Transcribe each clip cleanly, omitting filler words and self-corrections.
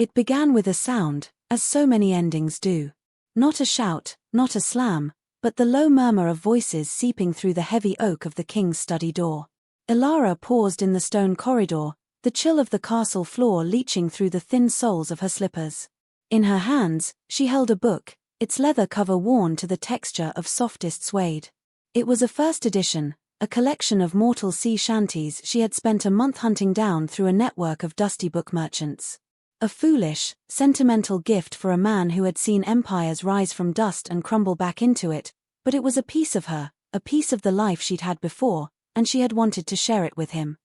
It began with a sound, as so many endings do. Not a shout, not a slam, but the low murmur of voices seeping through the heavy oak of the king's study door. Ilara paused in the stone corridor, the chill of the castle floor leaching through the thin soles of her slippers. In her hands, she held a book, its leather cover worn to the texture of softest suede. It was a first edition, a collection of mortal sea shanties she had spent a month hunting down through a network of dusty book merchants. A foolish, sentimental gift for a man who had seen empires rise from dust and crumble back into it, but it was a piece of her, a piece of the life she'd had before, and she had wanted to share it with him.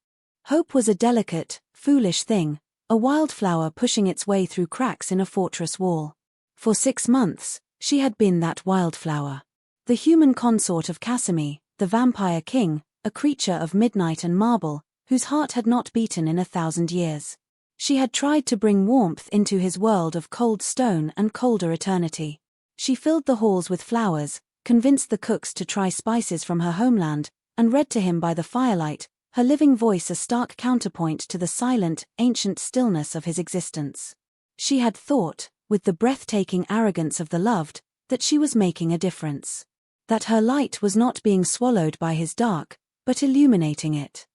Hope was a delicate, foolish thing, a wildflower pushing its way through cracks in a fortress wall. For 6 months, she had been that wildflower. The human consort of Casimir, the vampire king, a creature of midnight and marble, whose heart had not beaten in 1,000 years. She had tried to bring warmth into his world of cold stone and colder eternity. She filled the halls with flowers, convinced the cooks to try spices from her homeland, and read to him by the firelight, her living voice a stark counterpoint to the silent, ancient stillness of his existence. She had thought, with the breathtaking arrogance of the loved, that she was making a difference. That her light was not being swallowed by his dark, but illuminating it.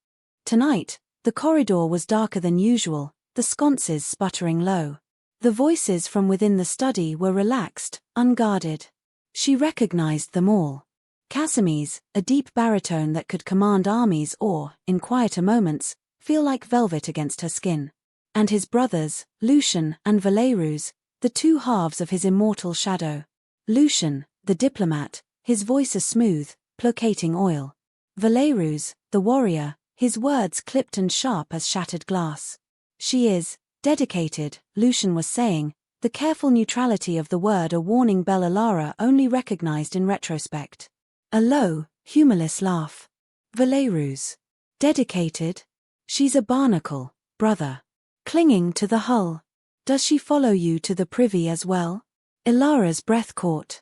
Tonight, the corridor was darker than usual, the sconces sputtering low. The voices from within the study were relaxed, unguarded. She recognized them all. Casimir's, a deep baritone that could command armies or, in quieter moments, feel like velvet against her skin. And his brothers, Lucian and Valerus, the two halves of his immortal shadow. Lucian, the diplomat, his voice a smooth, placating oil. Valerus, the warrior, his words clipped and sharp as shattered glass. She is dedicated, Lucian was saying, the careful neutrality of the word a warning bell Ilara only recognized in retrospect. A low, humorless laugh. Valerus. Dedicated? She's a barnacle, brother. Clinging to the hull. Does she follow you to the privy as well? Ilara's breath caught.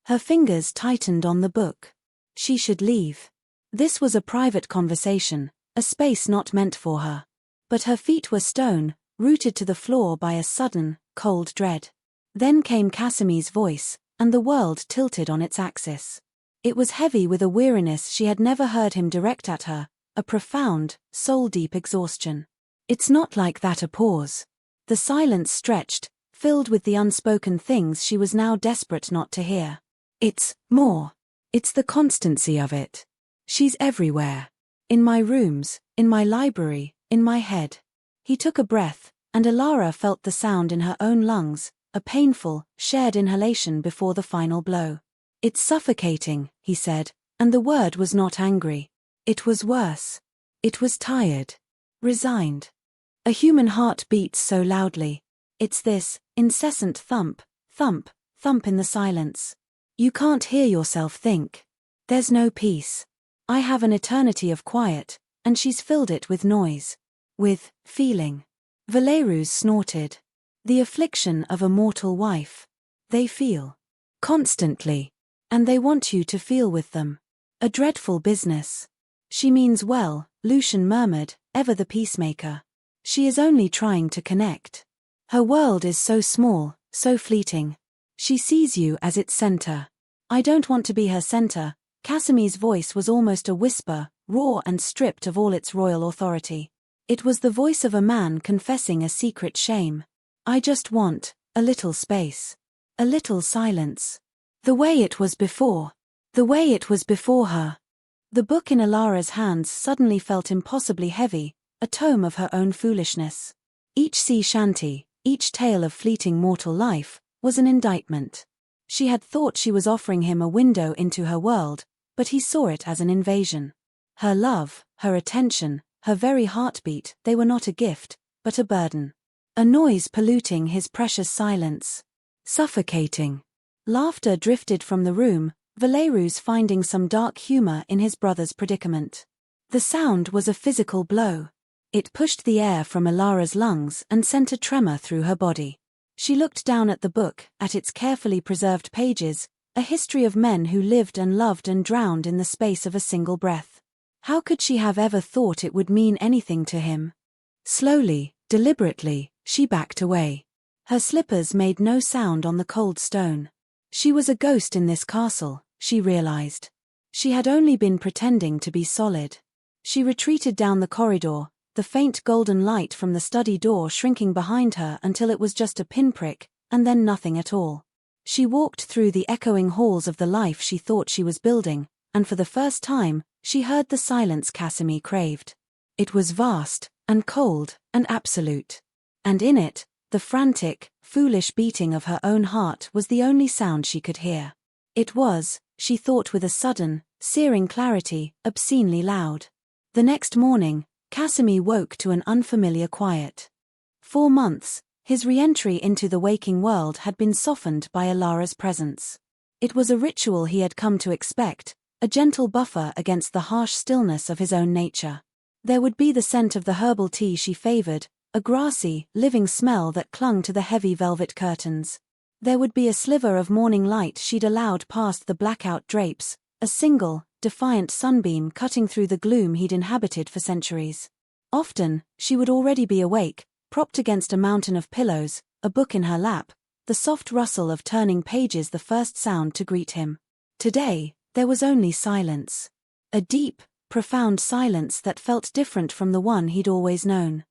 Her fingers tightened on the book. She should leave. This was a private conversation, a space not meant for her. But her feet were stone, rooted to the floor by a sudden, cold dread. Then came Casimir's voice, and the world tilted on its axis. It was heavy with a weariness she had never heard him direct at her, a profound, soul-deep exhaustion. It's not like that. A pause. The silence stretched, filled with the unspoken things she was now desperate not to hear. It's more. It's the constancy of it. She's everywhere. In my rooms, in my library, in my head. He took a breath, and Ilara felt the sound in her own lungs, a painful, shared inhalation before the final blow. It's suffocating, he said, and the word was not angry. It was worse. It was tired. Resigned. A human heart beats so loudly. It's this incessant thump, thump, thump in the silence. You can't hear yourself think. There's no peace. I have an eternity of quiet, and she's filled it with noise. With feeling. Valerus snorted. The affliction of a mortal wife. They feel. Constantly. And they want you to feel with them. A dreadful business. She means well, Lucian murmured, ever the peacemaker. She is only trying to connect. Her world is so small, so fleeting. She sees you as its center. I don't want to be her center. Casimir's voice was almost a whisper, raw and stripped of all its royal authority. It was the voice of a man confessing a secret shame. I just want a little space. A little silence. The way it was before. The way it was before her. The book in Ilara's hands suddenly felt impossibly heavy, a tome of her own foolishness. Each sea shanty, each tale of fleeting mortal life, was an indictment. She had thought she was offering him a window into her world, but he saw it as an invasion. Her love, her attention, her very heartbeat, they were not a gift, but a burden. A noise polluting his precious silence. Suffocating. Laughter drifted from the room, Valerus finding some dark humor in his brother's predicament. The sound was a physical blow. It pushed the air from Ilara's lungs and sent a tremor through her body. She looked down at the book, at its carefully preserved pages, a history of men who lived and loved and drowned in the space of a single breath. How could she have ever thought it would mean anything to him? Slowly, deliberately, she backed away. Her slippers made no sound on the cold stone. She was a ghost in this castle, she realized. She had only been pretending to be solid. She retreated down the corridor, the faint golden light from the study door shrinking behind her until it was just a pinprick, and then nothing at all. She walked through the echoing halls of the life she thought she was building, and for the first time, she heard the silence Casimir craved. It was vast, and cold, and absolute. And in it, the frantic, foolish beating of her own heart was the only sound she could hear. It was, she thought with a sudden, searing clarity, obscenely loud. The next morning, Casimir woke to an unfamiliar quiet. 4 months, his re-entry into the waking world had been softened by Alara's presence. It was a ritual he had come to expect, a gentle buffer against the harsh stillness of his own nature. There would be the scent of the herbal tea she favored, a grassy, living smell that clung to the heavy velvet curtains. There would be a sliver of morning light she'd allowed past the blackout drapes, a single, defiant sunbeam cutting through the gloom he'd inhabited for centuries. Often, she would already be awake, propped against a mountain of pillows, a book in her lap, the soft rustle of turning pages the first sound to greet him. Today, there was only silence. A deep, profound silence that felt different from the one he'd always known.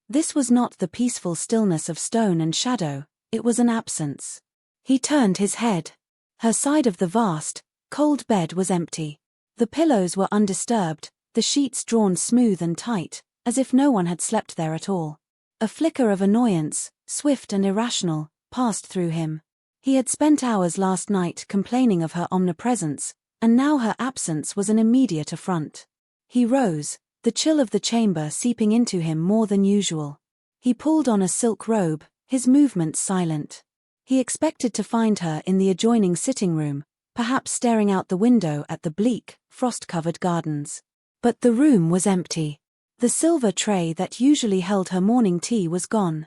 This was not the peaceful stillness of stone and shadow, it was an absence. He turned his head. Her side of the vast, cold bed was empty. The pillows were undisturbed, the sheets drawn smooth and tight, as if no one had slept there at all. A flicker of annoyance, swift and irrational, passed through him. He had spent hours last night complaining of her omnipresence, and now her absence was an immediate affront. He rose, the chill of the chamber seeping into him more than usual. He pulled on a silk robe, his movements silent. He expected to find her in the adjoining sitting room, perhaps staring out the window at the bleak, frost-covered gardens. But the room was empty. The silver tray that usually held her morning tea was gone.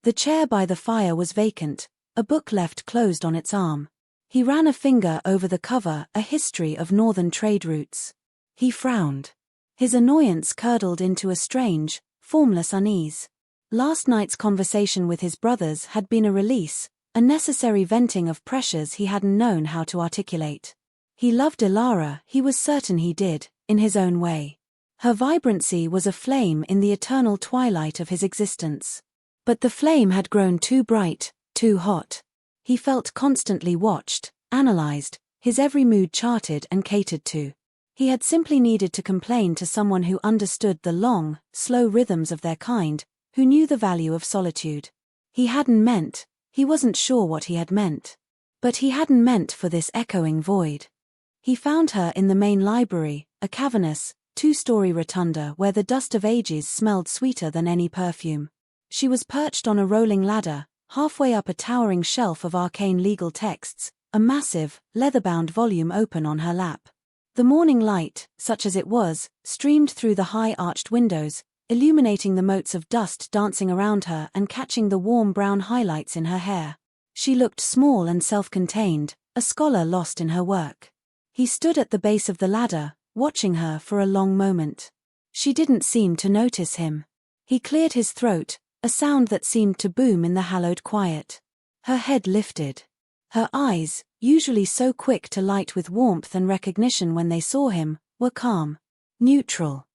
The chair by the fire was vacant, a book left closed on its arm. He ran a finger over the cover, a history of northern trade routes. He frowned. His annoyance curdled into a strange, formless unease. Last night's conversation with his brothers had been a release, a necessary venting of pressures he hadn't known how to articulate. He loved Alara, he was certain he did, in his own way. Her vibrancy was a flame in the eternal twilight of his existence. But the flame had grown too bright, too hot. He felt constantly watched, analyzed, his every mood charted and catered to. He had simply needed to complain to someone who understood the long, slow rhythms of their kind, who knew the value of solitude. He wasn't sure what he had meant. But he hadn't meant for this echoing void. He found her in the main library, a cavernous, 2-story rotunda where the dust of ages smelled sweeter than any perfume. She was perched on a rolling ladder, halfway up a towering shelf of arcane legal texts, a massive, leather-bound volume open on her lap. The morning light, such as it was, streamed through the high-arched windows, illuminating the motes of dust dancing around her and catching the warm brown highlights in her hair. She looked small and self-contained, a scholar lost in her work. He stood at the base of the ladder, watching her for a long moment. She didn't seem to notice him. He cleared his throat, a sound that seemed to boom in the hallowed quiet. Her head lifted. Her eyes, usually so quick to light with warmth and recognition when they saw him, were calm, neutral.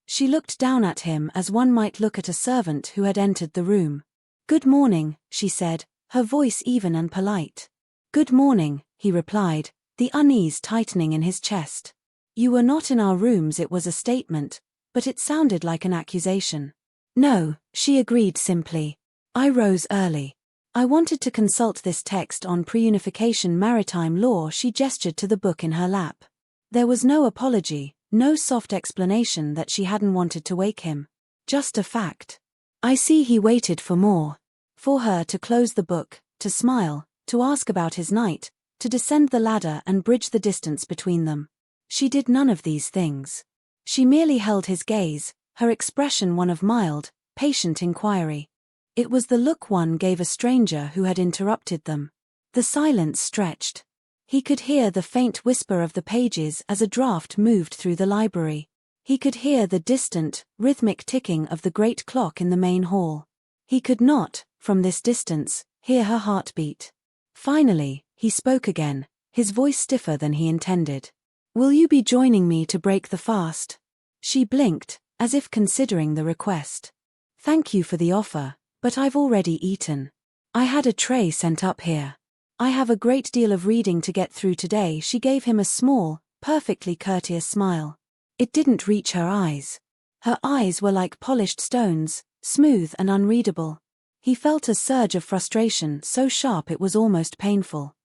She looked down at him as one might look at a servant who had entered the room. "Good morning," she said, her voice even and polite. "Good morning," he replied, the unease tightening in his chest. "You were not in our rooms." It was a statement, but it sounded like an accusation. "No," she agreed simply. "I rose early. I wanted to consult this text on pre-unification maritime law." She gestured to the book in her lap. There was no apology, no soft explanation that she hadn't wanted to wake him. Just a fact. I see he waited for more. For her to close the book, to smile, to ask about his night, to descend the ladder and bridge the distance between them. She did none of these things. She merely held his gaze, her expression one of mild, patient inquiry. It was the look one gave a stranger who had interrupted them. The silence stretched. He could hear the faint whisper of the pages as a draft moved through the library. He could hear the distant, rhythmic ticking of the great clock in the main hall. He could not, from this distance, hear her heartbeat. Finally, he spoke again, his voice stiffer than he intended. "Will you be joining me to break the fast?" She blinked, as if considering the request. "Thank you for the offer, but I've already eaten. I had a tray sent up here. I have a great deal of reading to get through today." She gave him a small, perfectly courteous smile. It didn't reach her eyes. Her eyes were like polished stones, smooth and unreadable. He felt a surge of frustration so sharp it was almost painful.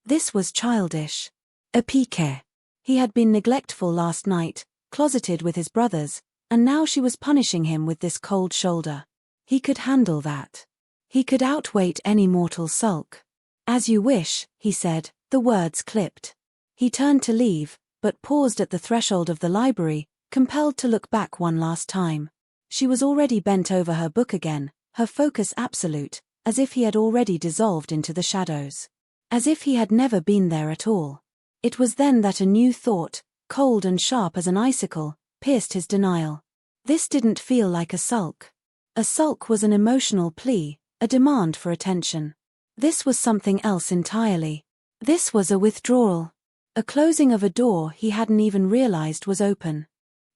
This was childish. A piquet. He had been neglectful last night, closeted with his brothers, and now she was punishing him with this cold shoulder. He could handle that. He could outwait any mortal sulk. "As you wish," he said, the words clipped. He turned to leave, but paused at the threshold of the library, compelled to look back one last time. She was already bent over her book again, her focus absolute, as if he had already dissolved into the shadows. As if he had never been there at all. It was then that a new thought, cold and sharp as an icicle, pierced his denial. This didn't feel like a sulk. A sulk was an emotional plea, a demand for attention. This was something else entirely. This was a withdrawal. A closing of a door he hadn't even realized was open.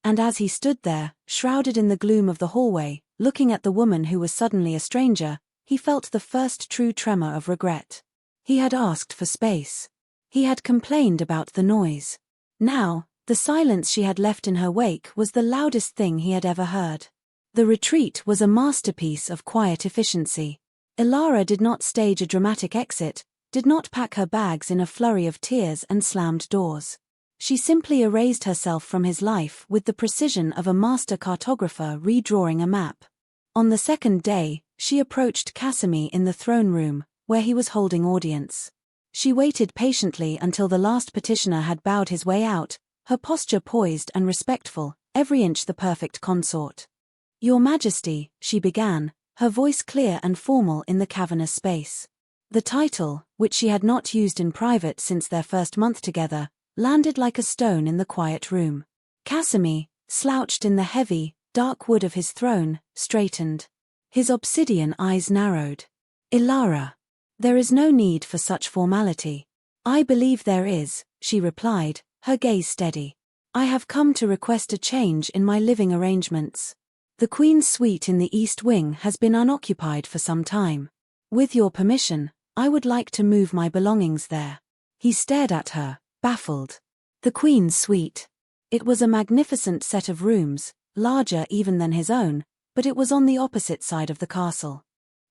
And as he stood there, shrouded in the gloom of the hallway, looking at the woman who was suddenly a stranger, he felt the first true tremor of regret. He had asked for space. He had complained about the noise. Now, the silence she had left in her wake was the loudest thing he had ever heard. The retreat was a masterpiece of quiet efficiency. Ilara did not stage a dramatic exit, did not pack her bags in a flurry of tears and slammed doors. She simply erased herself from his life with the precision of a master cartographer redrawing a map. On the second day, she approached Casimir in the throne room, where he was holding audience. She waited patiently until the last petitioner had bowed his way out, her posture poised and respectful, every inch the perfect consort. "Your Majesty," she began, her voice clear and formal in the cavernous space. The title, which she had not used in private since their first month together, landed like a stone in the quiet room. Casimir, slouched in the heavy, dark wood of his throne, straightened. His obsidian eyes narrowed. "Ilara. There is no need for such formality." "I believe there is," she replied, her gaze steady. "I have come to request a change in my living arrangements. The Queen's suite in the East Wing has been unoccupied for some time. With your permission, I would like to move my belongings there." He stared at her, baffled. The Queen's suite. It was a magnificent set of rooms, larger even than his own, but it was on the opposite side of the castle.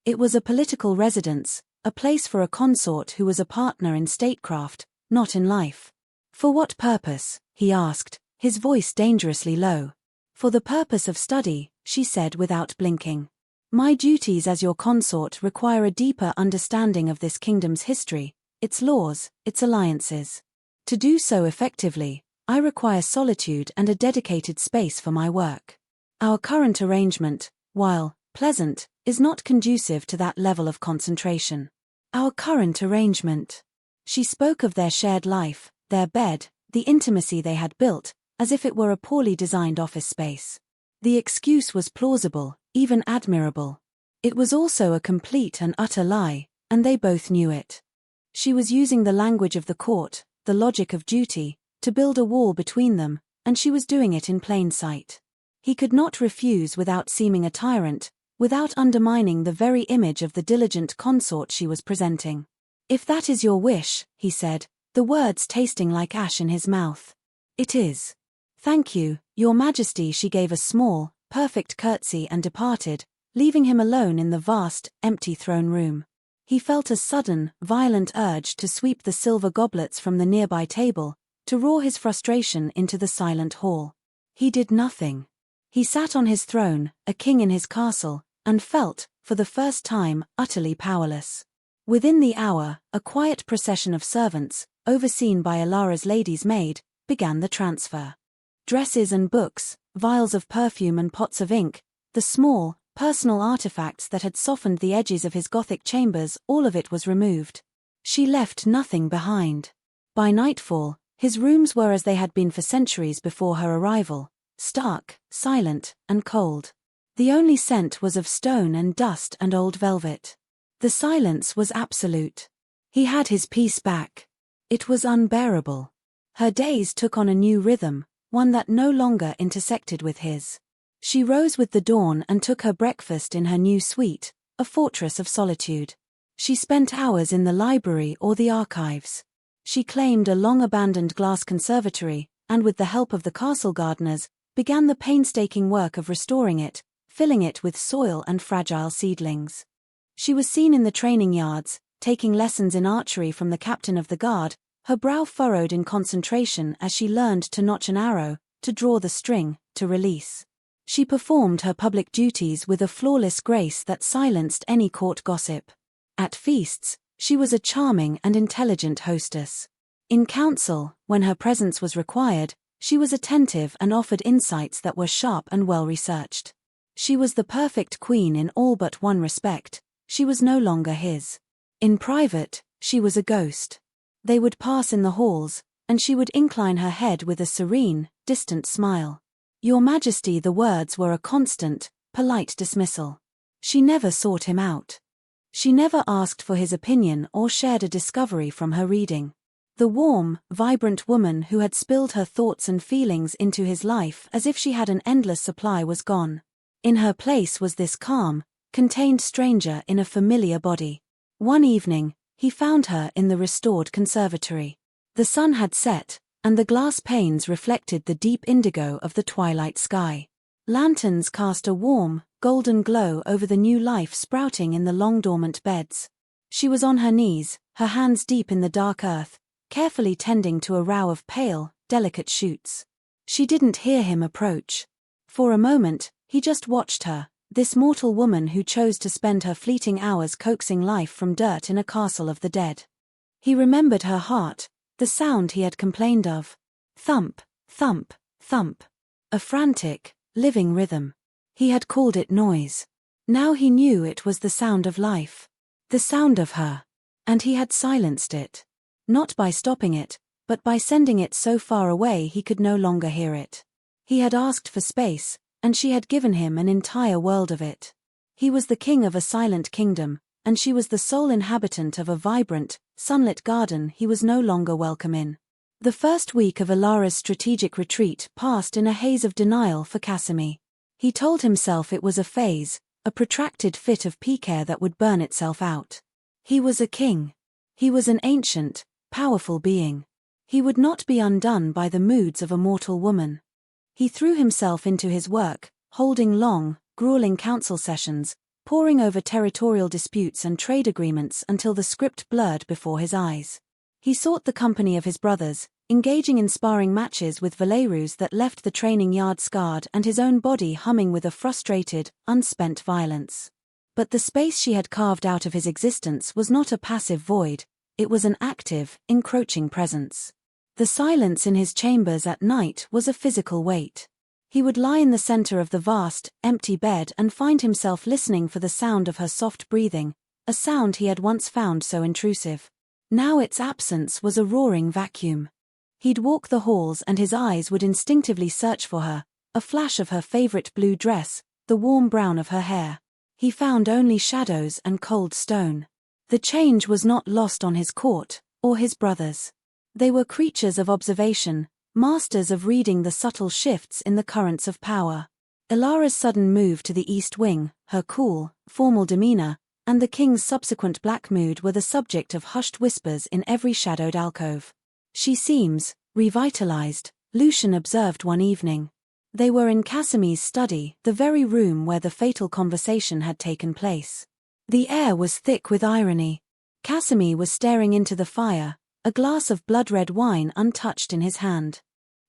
It was a political residence, a place for a consort who was a partner in statecraft, not in life. "For what purpose?" he asked, his voice dangerously low. "For the purpose of study," she said without blinking. "My duties as your consort require a deeper understanding of this kingdom's history, its laws, its alliances. To do so effectively, I require solitude and a dedicated space for my work. Our current arrangement, while pleasant, is not conducive to that level of concentration." Our current arrangement. She spoke of their shared life, their bed, the intimacy they had built, as if it were a poorly designed office space. The excuse was plausible, even admirable. It was also a complete and utter lie, and they both knew it. She was using the language of the court, the logic of duty, to build a wall between them, and she was doing it in plain sight. He could not refuse without seeming a tyrant, without undermining the very image of the diligent consort she was presenting. "If that is your wish," he said, the words tasting like ash in his mouth. "It is." "Thank you, Your Majesty." She gave a small, perfect curtsy and departed, leaving him alone in the vast, empty throne room. He felt a sudden, violent urge to sweep the silver goblets from the nearby table, to roar his frustration into the silent hall. He did nothing. He sat on his throne, a king in his castle, and felt, for the first time, utterly powerless. Within the hour, a quiet procession of servants, overseen by Ilara's lady's maid, began the transfer. Dresses and books, vials of perfume and pots of ink, the small, personal artifacts that had softened the edges of his Gothic chambers, all of it was removed. She left nothing behind. By nightfall, his rooms were as they had been for centuries before her arrival, stark, silent, and cold. The only scent was of stone and dust and old velvet. The silence was absolute. He had his peace back. It was unbearable. Her days took on a new rhythm, one that no longer intersected with his. She rose with the dawn and took her breakfast in her new suite, a fortress of solitude. She spent hours in the library or the archives. She claimed a long-abandoned glass conservatory, and with the help of the castle gardeners, began the painstaking work of restoring it, filling it with soil and fragile seedlings. She was seen in the training yards, taking lessons in archery from the captain of the guard, her brow furrowed in concentration as she learned to notch an arrow, to draw the string, to release. She performed her public duties with a flawless grace that silenced any court gossip. At feasts, she was a charming and intelligent hostess. In council, when her presence was required, she was attentive and offered insights that were sharp and well-researched. She was the perfect queen in all but one respect: she was no longer his. In private, she was a ghost. They would pass in the halls, and she would incline her head with a serene, distant smile. "Your Majesty," the words were a constant, polite dismissal. She never sought him out. She never asked for his opinion or shared a discovery from her reading. The warm, vibrant woman who had spilled her thoughts and feelings into his life as if she had an endless supply was gone. In her place was this calm, contained stranger in a familiar body. One evening, he found her in the restored conservatory. The sun had set, and the glass panes reflected the deep indigo of the twilight sky. Lanterns cast a warm, golden glow over the new life sprouting in the long-dormant beds. She was on her knees, her hands deep in the dark earth, carefully tending to a row of pale, delicate shoots. She didn't hear him approach. For a moment, he just watched her, this mortal woman who chose to spend her fleeting hours coaxing life from dirt in a castle of the dead. He remembered her heart, the sound he had complained of. Thump, thump, thump. A frantic, living rhythm. He had called it noise. Now he knew it was the sound of life. The sound of her. And he had silenced it. Not by stopping it, but by sending it so far away he could no longer hear it. He had asked for space, and she had given him an entire world of it. He was the king of a silent kingdom, and she was the sole inhabitant of a vibrant, sunlit garden he was no longer welcome in. The first week of Alara's strategic retreat passed in a haze of denial for Casimir. He told himself it was a phase, a protracted fit of pique that would burn itself out. He was a king. He was an ancient, powerful being. He would not be undone by the moods of a mortal woman. He threw himself into his work, holding long, grueling council sessions, poring over territorial disputes and trade agreements until the script blurred before his eyes. He sought the company of his brothers, engaging in sparring matches with werewolves that left the training yard scarred and his own body humming with a frustrated, unspent violence. But the space she had carved out of his existence was not a passive void, it was an active, encroaching presence. The silence in his chambers at night was a physical weight. He would lie in the center of the vast, empty bed and find himself listening for the sound of her soft breathing, a sound he had once found so intrusive. Now its absence was a roaring vacuum. He'd walk the halls and his eyes would instinctively search for her, a flash of her favorite blue dress, the warm brown of her hair. He found only shadows and cold stone. The change was not lost on his court, or his brothers. They were creatures of observation, masters of reading the subtle shifts in the currents of power. Ilara's sudden move to the East Wing, her cool, formal demeanor, and the king's subsequent black mood were the subject of hushed whispers in every shadowed alcove. "She seems revitalized," Lucian observed one evening. They were in Casimir's study, the very room where the fatal conversation had taken place. The air was thick with irony. Casimir was staring into the fire, a glass of blood-red wine untouched in his hand.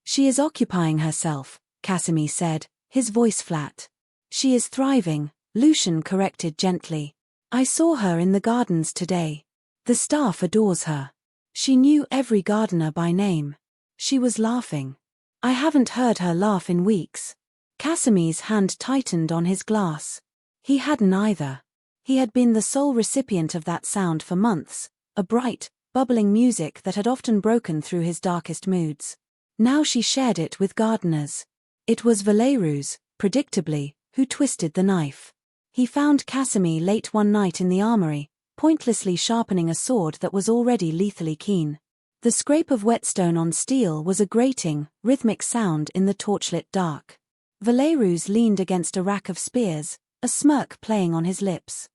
"She is occupying herself," Casimir said, his voice flat. "She is thriving," Lucian corrected gently. "I saw her in the gardens today. The staff adores her. She knew every gardener by name. She was laughing. I haven't heard her laugh in weeks." Casimir's hand tightened on his glass. He hadn't either. He had been the sole recipient of that sound for months, a bright, bubbling music that had often broken through his darkest moods. Now she shared it with gardeners. It was werewolves, predictably, who twisted the knife. He found Casimir late one night in the armory, pointlessly sharpening a sword that was already lethally keen. The scrape of whetstone on steel was a grating, rhythmic sound in the torchlit dark. Valerus leaned against a rack of spears, a smirk playing on his lips.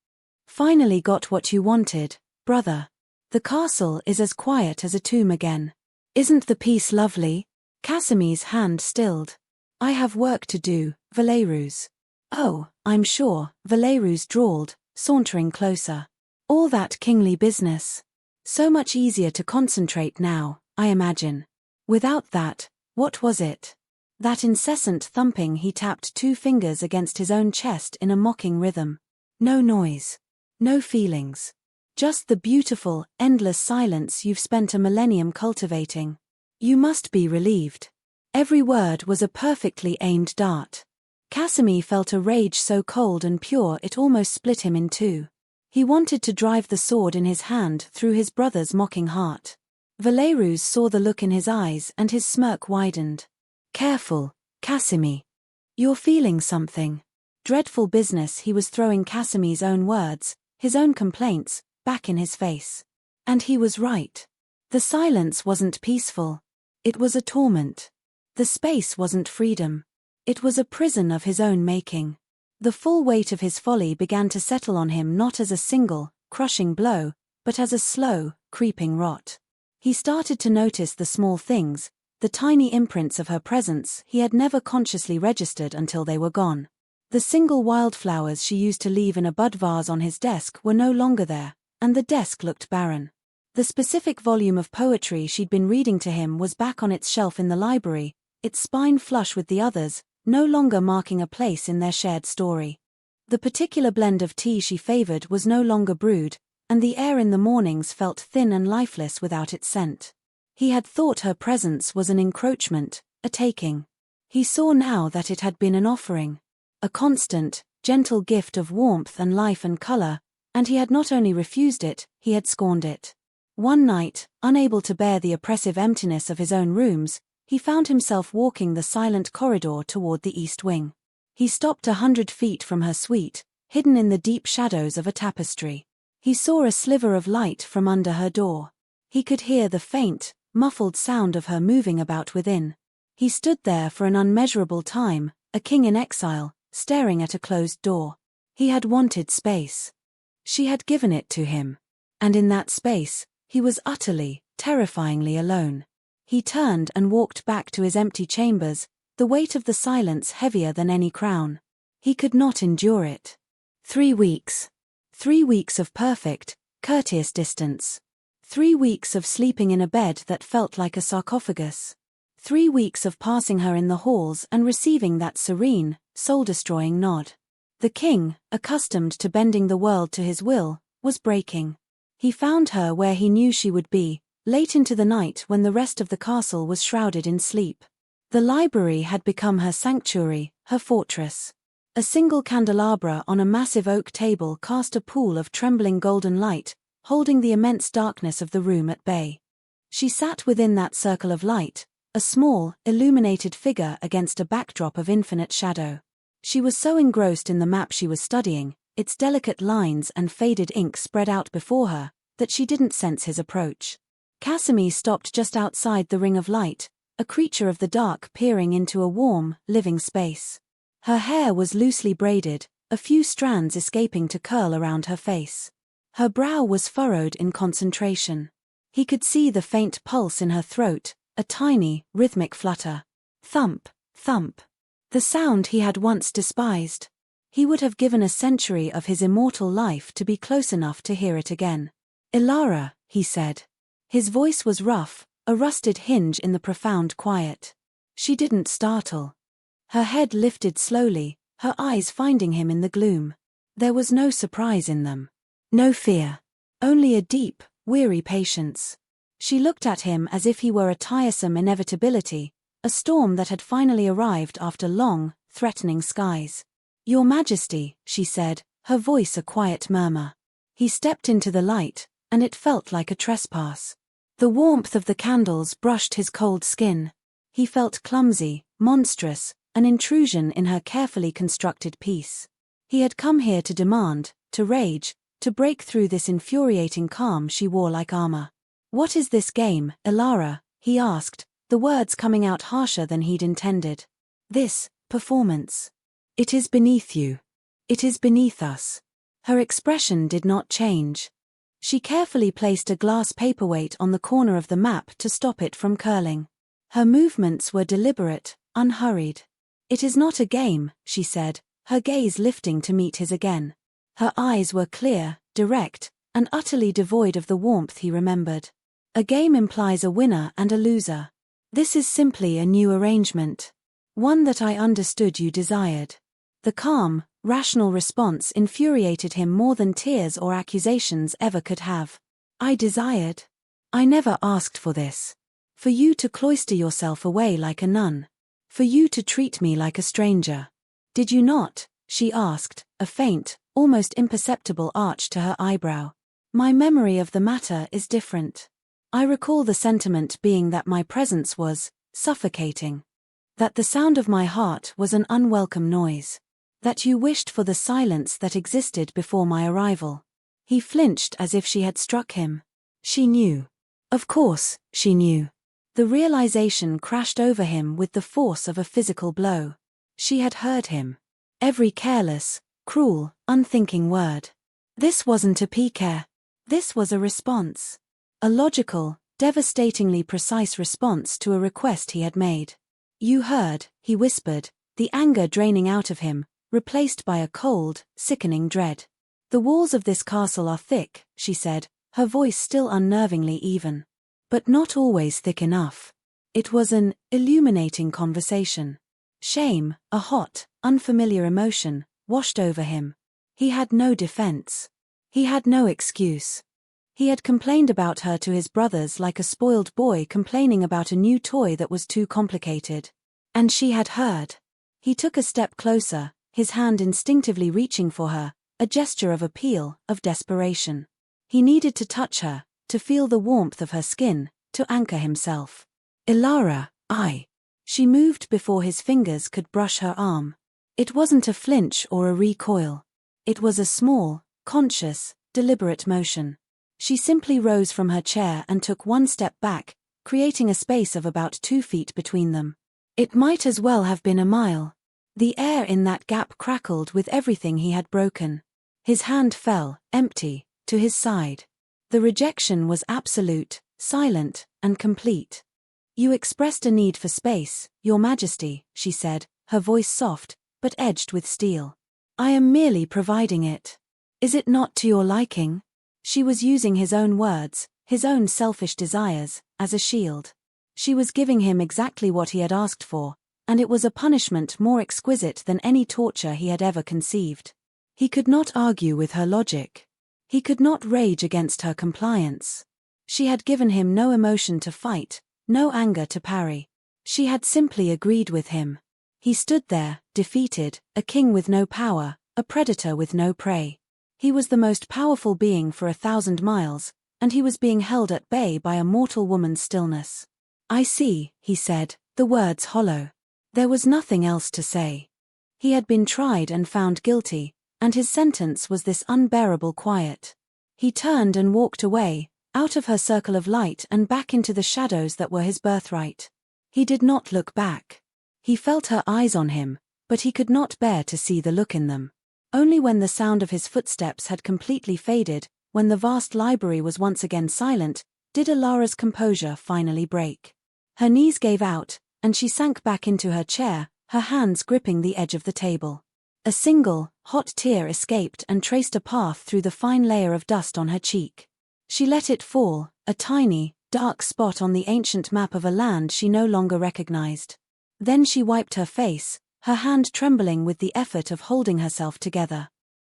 "Finally got what you wanted, brother. The castle is as quiet as a tomb again. Isn't the peace lovely?" Casimir's hand stilled. "I have work to do, Valerus." "Oh, I'm sure," Valerus drawled, sauntering closer. "All that kingly business. So much easier to concentrate now, I imagine. Without that, what was it?" That incessant thumping. He tapped 2 fingers against his own chest in a mocking rhythm. "No noise. No feelings. Just the beautiful, endless silence you've spent a millennium cultivating. You must be relieved." Every word was a perfectly aimed dart. Casimir felt a rage so cold and pure it almost split him in two. He wanted to drive the sword in his hand through his brother's mocking heart. Valerus saw the look in his eyes and his smirk widened. "Careful, Casimir. You're feeling something." Dreadful business. He was throwing Casimir's own words, his own complaints, back in his face. And he was right. The silence wasn't peaceful. It was a torment. The space wasn't freedom. It was a prison of his own making. The full weight of his folly began to settle on him not as a single, crushing blow, but as a slow, creeping rot. He started to notice the small things, the tiny imprints of her presence he had never consciously registered until they were gone. The single wildflowers she used to leave in a bud vase on his desk were no longer there, and the desk looked barren. The specific volume of poetry she'd been reading to him was back on its shelf in the library, its spine flush with the others, no longer marking a place in their shared story. The particular blend of tea she favored was no longer brewed, and the air in the mornings felt thin and lifeless without its scent. He had thought her presence was an encroachment, a taking. He saw now that it had been an offering. A constant, gentle gift of warmth and life and color, and he had not only refused it, he had scorned it. One night, unable to bear the oppressive emptiness of his own rooms, he found himself walking the silent corridor toward the east wing. He stopped 100 feet from her suite, hidden in the deep shadows of a tapestry. He saw a sliver of light from under her door. He could hear the faint, muffled sound of her moving about within. He stood there for an unmeasurable time, a king in exile, staring at a closed door. He had wanted space. She had given it to him. And in that space, he was utterly, terrifyingly alone. He turned and walked back to his empty chambers, the weight of the silence heavier than any crown. He could not endure it. 3 weeks. 3 weeks of perfect, courteous distance. 3 weeks of sleeping in a bed that felt like a sarcophagus. 3 weeks of passing her in the halls and receiving that serene, soul-destroying nod. The king, accustomed to bending the world to his will, was breaking. He found her where he knew she would be, late into the night when the rest of the castle was shrouded in sleep. The library had become her sanctuary, her fortress. A single candelabra on a massive oak table cast a pool of trembling golden light, holding the immense darkness of the room at bay. She sat within that circle of light, a small, illuminated figure against a backdrop of infinite shadow. She was so engrossed in the map she was studying, its delicate lines and faded ink spread out before her, that she didn't sense his approach. Casimir stopped just outside the ring of light, a creature of the dark peering into a warm, living space. Her hair was loosely braided, a few strands escaping to curl around her face. Her brow was furrowed in concentration. He could see the faint pulse in her throat, a tiny, rhythmic flutter. Thump, thump. The sound he had once despised. He would have given a century of his immortal life to be close enough to hear it again. "Ilara," he said. His voice was rough, a rusted hinge in the profound quiet. She didn't startle. Her head lifted slowly, her eyes finding him in the gloom. There was no surprise in them. No fear. Only a deep, weary patience. She looked at him as if he were a tiresome inevitability, a storm that had finally arrived after long, threatening skies. "Your Majesty," she said, her voice a quiet murmur. He stepped into the light, and it felt like a trespass. The warmth of the candles brushed his cold skin. He felt clumsy, monstrous, an intrusion in her carefully constructed peace. He had come here to demand, to rage, To break through this infuriating calm she wore like armor. "What is this game, Ilara?" he asked, the words coming out harsher than he'd intended. "This performance. It is beneath you. It is beneath us." Her expression did not change. She carefully placed a glass paperweight on the corner of the map to stop it from curling. Her movements were deliberate, unhurried. "It is not a game," she said, her gaze lifting to meet his again. Her eyes were clear, direct, and utterly devoid of the warmth he remembered. "A game implies a winner and a loser. This is simply a new arrangement. One that I understood you desired." The calm, rational response infuriated him more than tears or accusations ever could have. "I desired? I never asked for this. For you to cloister yourself away like a nun. For you to treat me like a stranger. Did you not?" she asked, a faint, almost imperceptible arch to her eyebrow. "My memory of the matter is different. I recall the sentiment being that my presence was suffocating. That the sound of my heart was an unwelcome noise. That you wished for the silence that existed before my arrival." He flinched as if she had struck him. She knew. Of course, she knew. The realization crashed over him with the force of a physical blow. She had heard him. Every careless, cruel, unthinking word. This wasn't a pique. This was a response. A logical, devastatingly precise response to a request he had made. "You heard," he whispered, the anger draining out of him, replaced by a cold, sickening dread. "The walls of this castle are thick," she said, her voice still unnervingly even. But not always thick enough. It was an illuminating conversation. Shame, a hot, unfamiliar emotion, washed over him. He had no defense. He had no excuse. He had complained about her to his brothers like a spoiled boy complaining about a new toy that was too complicated. And she had heard. He took a step closer, his hand instinctively reaching for her, a gesture of appeal, of desperation. He needed to touch her, to feel the warmth of her skin, to anchor himself. "Ilara, I." She moved before his fingers could brush her arm. It wasn't a flinch or a recoil. It was a small, conscious, deliberate motion. She simply rose from her chair and took one step back, creating a space of about 2 feet between them. It might as well have been a mile. The air in that gap crackled with everything he had broken. His hand fell, empty, to his side. The rejection was absolute, silent, and complete. "You expressed a need for space, Your Majesty," she said, her voice soft, but edged with steel. "I am merely providing it. Is it not to your liking?" She was using his own words, his own selfish desires, as a shield. She was giving him exactly what he had asked for, and it was a punishment more exquisite than any torture he had ever conceived. He could not argue with her logic. He could not rage against her compliance. She had given him no emotion to fight, no anger to parry. She had simply agreed with him. He stood there, defeated, a king with no power, a predator with no prey. He was the most powerful being for 1,000 miles, and he was being held at bay by a mortal woman's stillness. "I see," he said, the words hollow. There was nothing else to say. He had been tried and found guilty, and his sentence was this unbearable quiet. He turned and walked away, out of her circle of light and back into the shadows that were his birthright. He did not look back. He felt her eyes on him, but he could not bear to see the look in them. Only when the sound of his footsteps had completely faded, when the vast library was once again silent, did Ilara's composure finally break. Her knees gave out, and she sank back into her chair, her hands gripping the edge of the table. A single, hot tear escaped and traced a path through the fine layer of dust on her cheek. She let it fall, a tiny, dark spot on the ancient map of a land she no longer recognized. Then she wiped her face, her hand trembling with the effort of holding herself together.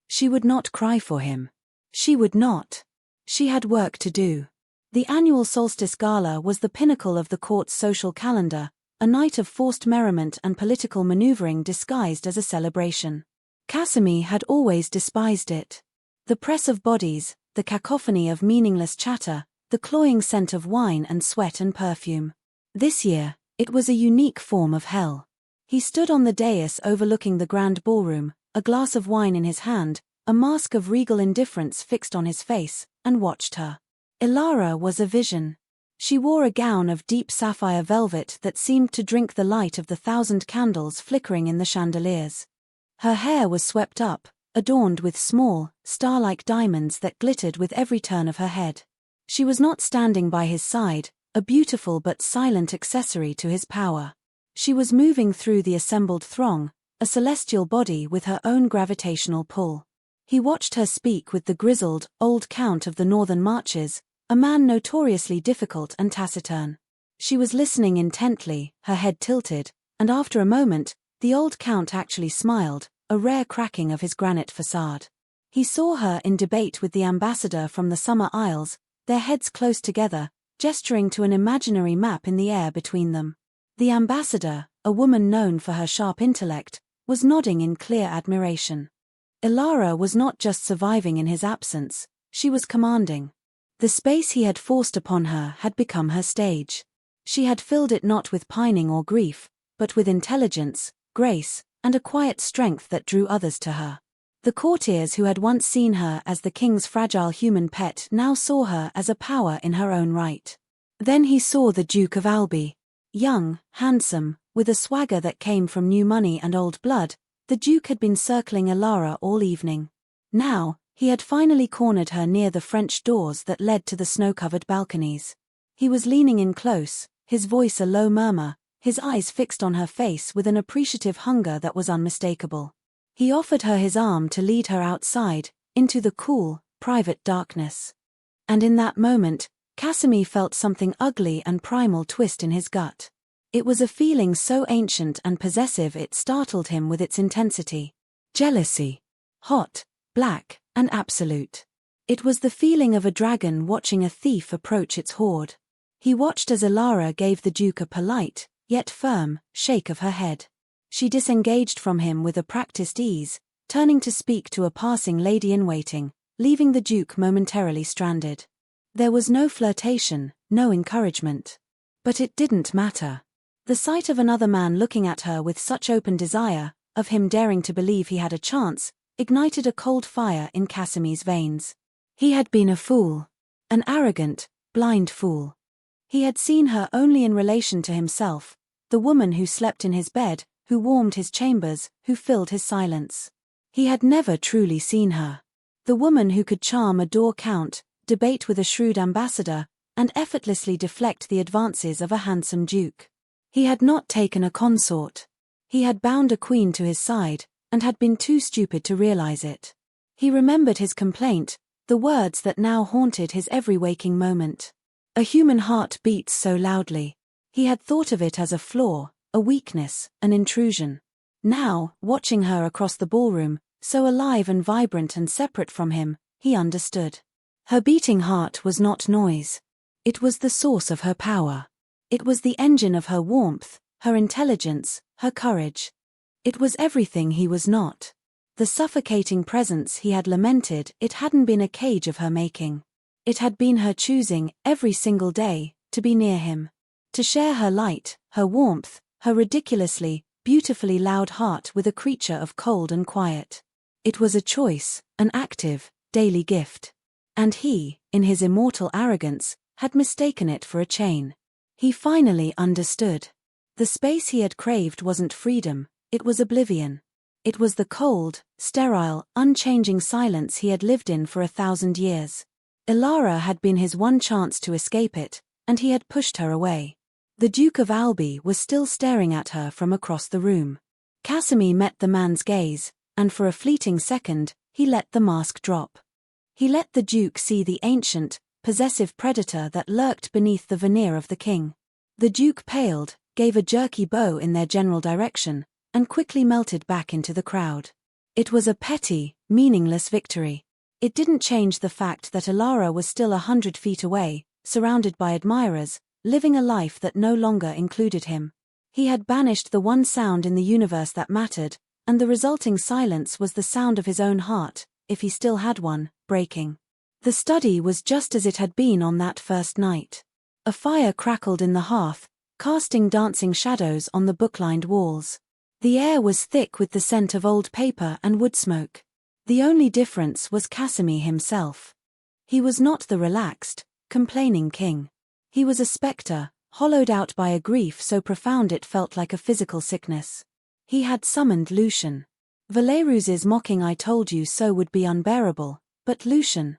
She would not cry for him. She would not. She had work to do. The annual solstice gala was the pinnacle of the court's social calendar, a night of forced merriment and political maneuvering disguised as a celebration. Casimir had always despised it. The press of bodies, the cacophony of meaningless chatter, the cloying scent of wine and sweat and perfume. This year, it was a unique form of hell. He stood on the dais overlooking the grand ballroom, a glass of wine in his hand, a mask of regal indifference fixed on his face, and watched her. Ilara was a vision. She wore a gown of deep sapphire velvet that seemed to drink the light of the 1,000 candles flickering in the chandeliers. Her hair was swept up, adorned with small, star-like diamonds that glittered with every turn of her head. She was not standing by his side, a beautiful but silent accessory to his power. She was moving through the assembled throng, a celestial body with her own gravitational pull. He watched her speak with the grizzled, old count of the northern marches, a man notoriously difficult and taciturn. She was listening intently, her head tilted, and after a moment, the old count actually smiled, a rare cracking of his granite facade. He saw her in debate with the ambassador from the Summer Isles, their heads close together, gesturing to an imaginary map in the air between them. The ambassador, a woman known for her sharp intellect, was nodding in clear admiration. Ilara was not just surviving in his absence, she was commanding. The space he had forced upon her had become her stage. She had filled it not with pining or grief, but with intelligence, grace, and a quiet strength that drew others to her. The courtiers who had once seen her as the king's fragile human pet now saw her as a power in her own right. Then he saw the Duke of Albi. Young, handsome, with a swagger that came from new money and old blood, the Duke had been circling Ilara all evening. Now, he had finally cornered her near the French doors that led to the snow-covered balconies. He was leaning in close, his voice a low murmur, his eyes fixed on her face with an appreciative hunger that was unmistakable. He offered her his arm to lead her outside, into the cool, private darkness. And in that moment, Casimir felt something ugly and primal twist in his gut. It was a feeling so ancient and possessive it startled him with its intensity. Jealousy. Hot, black, and absolute. It was the feeling of a dragon watching a thief approach its hoard. He watched as Ilara gave the Duke a polite, yet firm, shake of her head. She disengaged from him with a practiced ease, turning to speak to a passing lady-in-waiting, leaving the Duke momentarily stranded. There was no flirtation, no encouragement. But it didn't matter. The sight of another man looking at her with such open desire, of him daring to believe he had a chance, ignited a cold fire in Casimir's veins. He had been a fool. An arrogant, blind fool. He had seen her only in relation to himself, the woman who slept in his bed, who warmed his chambers, who filled his silence. He had never truly seen her. The woman who could charm a door count, debate with a shrewd ambassador, and effortlessly deflect the advances of a handsome duke. He had not taken a consort. He had bound a queen to his side, and had been too stupid to realize it. He remembered his complaint, the words that now haunted his every waking moment. A human heart beats so loudly. He had thought of it as a flaw, a weakness, an intrusion. Now, watching her across the ballroom, so alive and vibrant and separate from him, he understood. Her beating heart was not noise. It was the source of her power. It was the engine of her warmth, her intelligence, her courage. It was everything he was not. The suffocating presence he had lamented, it hadn't been a cage of her making. It had been her choosing, every single day, to be near him. To share her light, her warmth, her ridiculously, beautifully loud heart with a creature of cold and quiet. It was a choice, an active, daily gift. And he, in his immortal arrogance, had mistaken it for a chain. He finally understood. The space he had craved wasn't freedom, it was oblivion. It was the cold, sterile, unchanging silence he had lived in for 1,000 years. Ilara had been his one chance to escape it, and he had pushed her away. The Duke of Albi was still staring at her from across the room. Casimir met the man's gaze, and for a fleeting second, he let the mask drop. He let the Duke see the ancient, possessive predator that lurked beneath the veneer of the king. The Duke paled, gave a jerky bow in their general direction, and quickly melted back into the crowd. It was a petty, meaningless victory. It didn't change the fact that Ilara was still 100 feet away, surrounded by admirers, living a life that no longer included him. He had banished the one sound in the universe that mattered, and the resulting silence was the sound of his own heart, if he still had one, breaking. The study was just as it had been on that first night. A fire crackled in the hearth, casting dancing shadows on the book-lined walls. The air was thick with the scent of old paper and wood smoke. The only difference was Casimir himself. He was not the relaxed, complaining king. He was a spectre, hollowed out by a grief so profound it felt like a physical sickness. He had summoned Lucian. Valerous's mocking "I told you so" would be unbearable, but Lucian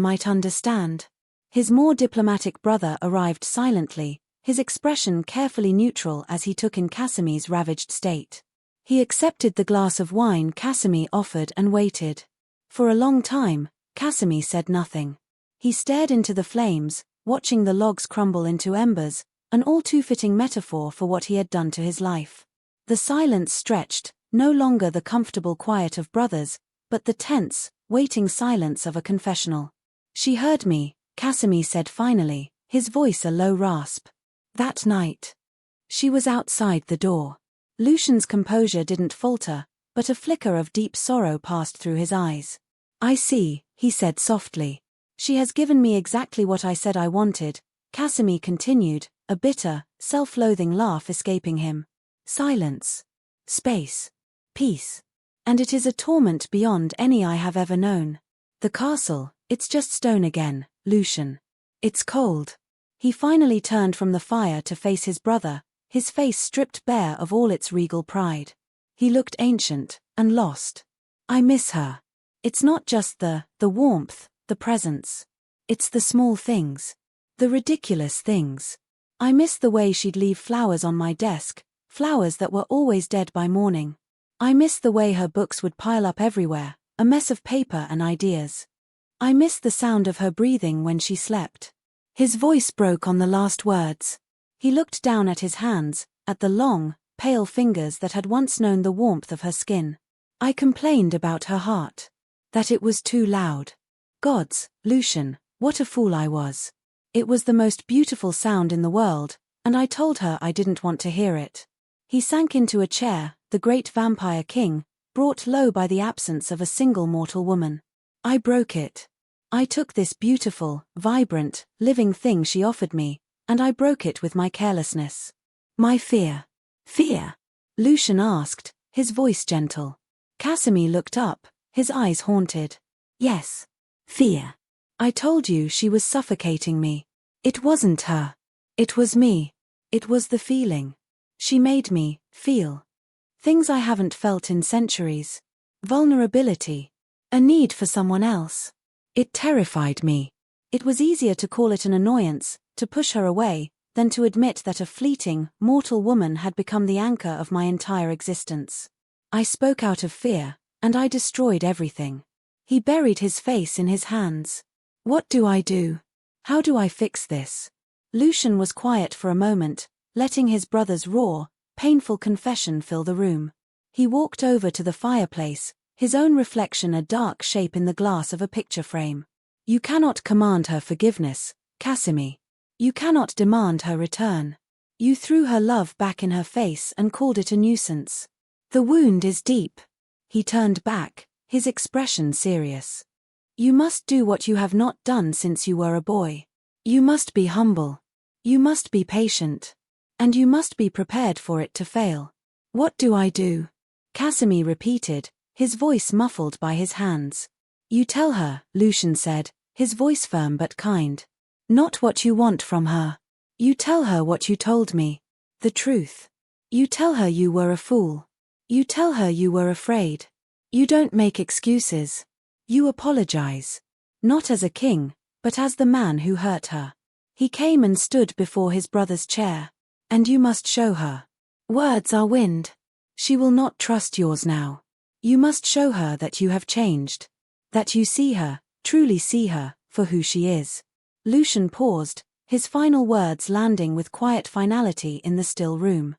might understand. His more diplomatic brother arrived silently, his expression carefully neutral as he took in Casimir's ravaged state. He accepted the glass of wine Casimir offered and waited. For a long time, Casimir said nothing. He stared into the flames, watching the logs crumble into embers, an all-too-fitting metaphor for what he had done to his life. The silence stretched, no longer the comfortable quiet of brothers, but the tense, waiting silence of a confessional. "She heard me," Casimir said finally, his voice a low rasp. "That night. She was outside the door." Lucian's composure didn't falter, but a flicker of deep sorrow passed through his eyes. "I see," he said softly. "She has given me exactly what I said I wanted," Casimir continued, a bitter, self-loathing laugh escaping him. "Silence. Space. Peace. And it is a torment beyond any I have ever known. The castle, it's just stone again, Lucian. It's cold." He finally turned from the fire to face his brother, his face stripped bare of all its regal pride. He looked ancient, and lost. "I miss her. It's not just the warmth, the presence. It's the small things. The ridiculous things. I miss the way she'd leave flowers on my desk, flowers that were always dead by morning. I miss the way her books would pile up everywhere, a mess of paper and ideas. I miss the sound of her breathing when she slept." His voice broke on the last words. He looked down at his hands, at the long, pale fingers that had once known the warmth of her skin. "I complained about her heart. That it was too loud. Gods, Lucian, what a fool I was. It was the most beautiful sound in the world, and I told her I didn't want to hear it." He sank into a chair, the great vampire king, brought low by the absence of a single mortal woman. "I broke it. I took this beautiful, vibrant, living thing she offered me, and I broke it with my carelessness. My fear." "Fear?" Lucian asked, his voice gentle. Casimir looked up, his eyes haunted. "Yes. Fear. I told you she was suffocating me. It wasn't her. It was me. It was the feeling. She made me feel things I haven't felt in centuries. Vulnerability. A need for someone else. It terrified me. It was easier to call it an annoyance, to push her away, than to admit that a fleeting, mortal woman had become the anchor of my entire existence. I spoke out of fear, and I destroyed everything." He buried his face in his hands. "What do I do? How do I fix this?" Lucian was quiet for a moment, letting his brother's raw, painful confession fill the room. He walked over to the fireplace, his own reflection a dark shape in the glass of a picture frame. "You cannot command her forgiveness, Casimir. You cannot demand her return. You threw her love back in her face and called it a nuisance. The wound is deep." He turned back, his expression serious. "You must do what you have not done since you were a boy. You must be humble. You must be patient. And you must be prepared for it to fail." "What do I do?" Casimir repeated, his voice muffled by his hands. "You tell her," Lucian said, his voice firm but kind. "Not what you want from her. You tell her what you told me. The truth. You tell her you were a fool. You tell her you were afraid. You don't make excuses. You apologize. Not as a king, but as the man who hurt her." He came and stood before his brother's chair. "And you must show her. Words are wind. She will not trust yours now. You must show her that you have changed. That you see her, truly see her, for who she is." Lucian paused, his final words landing with quiet finality in the still room.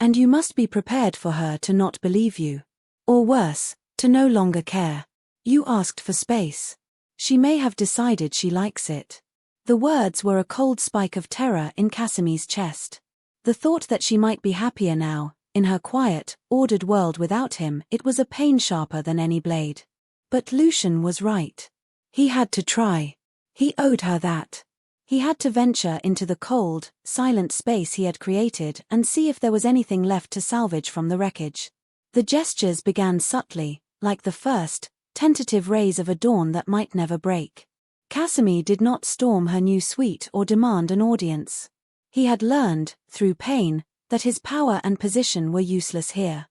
"And you must be prepared for her to not believe you. Or worse, to no longer care. You asked for space. She may have decided she likes it." The words were a cold spike of terror in Casimir's chest. The thought that she might be happier now, in her quiet, ordered world without him, it was a pain sharper than any blade. But Lucian was right. He had to try. He owed her that. He had to venture into the cold, silent space he had created and see if there was anything left to salvage from the wreckage. The gestures began subtly, like the first, tentative rays of a dawn that might never break. Casimir did not storm her new suite or demand an audience. He had learned, through pain, that his power and position were useless here.